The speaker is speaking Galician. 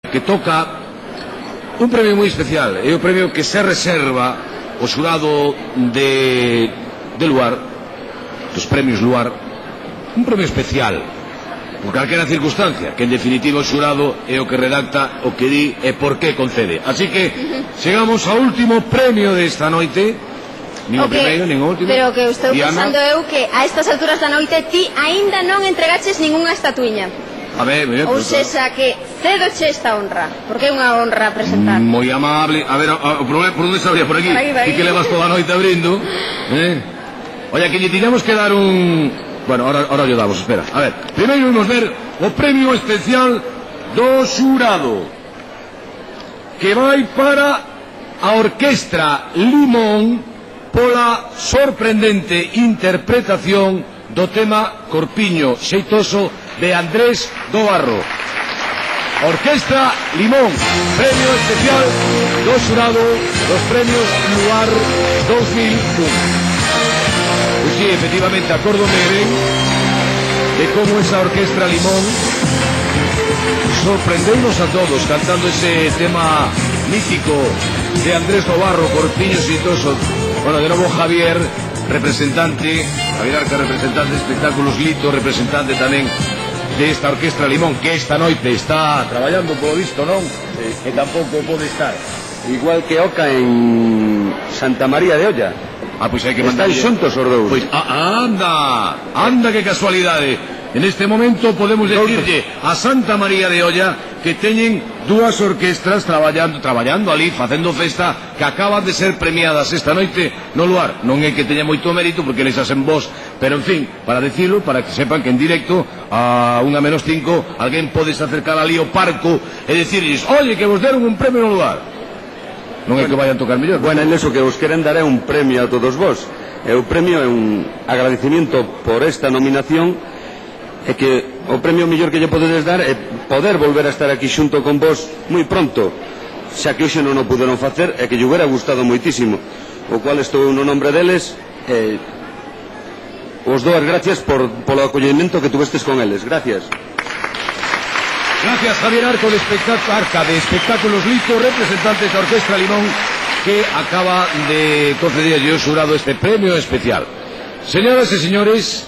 que toca un premio moi especial, é o premio que se reserva o xurado de Luar, dos premios Luar, un premio especial por calquera circunstancia, que en definitiva o xurado é o que redacta, o que di e por que concede. Así que chegamos ao último premio desta noite. Nin o primeiro, nin o último. Pero que estou pensando eu que a estas alturas da noite ti aínda non entregaches ningunha estatuiña. A ver, ou sexa que cedoche esta honra, porque é unha honra presentar. Moi amable. A ver, o problema por onde sabría por aquí? Ti que levas toda a noite abrindo. Oye, que lle tiñamos que dar un... Bueno, ahora lle damos, espera. A ver, primeiro vamos ver o premio especial do xurado, que vai para a Orquestra Limón pola sorprendente interpretación do tema Corpiño Xeitoso de Andrés do Barro. Orquestra Limón, premio especial do xurado dos premios Luar 2001. Pois sí, efectivamente, acórdome ben de como esa Orquestra Limón sorprendeunos a todos cantando ese tema mítico de Andrés do Barro, Corpiño Xeitoso. Bueno, de novo Javier, representante, Javier Arca, representante de Espectáculos Lito, representante tamén de esta Orquestra Limón, que esta noite está traballando polo visto, non? Que tampouco pode estar. Igual que Oca en Santa María de Olla. Pois hai que mandar. Están xuntos os dous. Pois anda que casualidade. En este momento podemos decirlle a Santa María de Olla que teñen dúas orquestras traballando ali, facendo festa, que acaban de ser premiadas esta noite no Luar. Non é que teña moito mérito porque les hacen vos, pero en fin, para decirlo, para que sepan que en directo a 1:05 alguén podes acercar ali ao parco e decirles, oye, que vos deron un premio no Luar. Non é que vayan tocar mellor. Bueno, en eso que vos queren dar é un premio a todos vos. E o premio é un agradecimiento por esta nominación, e que o premio mellor que lle podedes dar é poder volver a estar aquí xunto con vos moi pronto, xa que hoxe non o puderon facer e que lle hubiera gustado moitísimo, o cual estou no nombre deles os dou as gracias polo acollemento que tuvestes con eles. Gracias. Gracias, Javier Arca de Espectáculos Lito, representante da Orquestra Limón, que acaba de concederlle ao xurado este premio especial. Señoras e señores,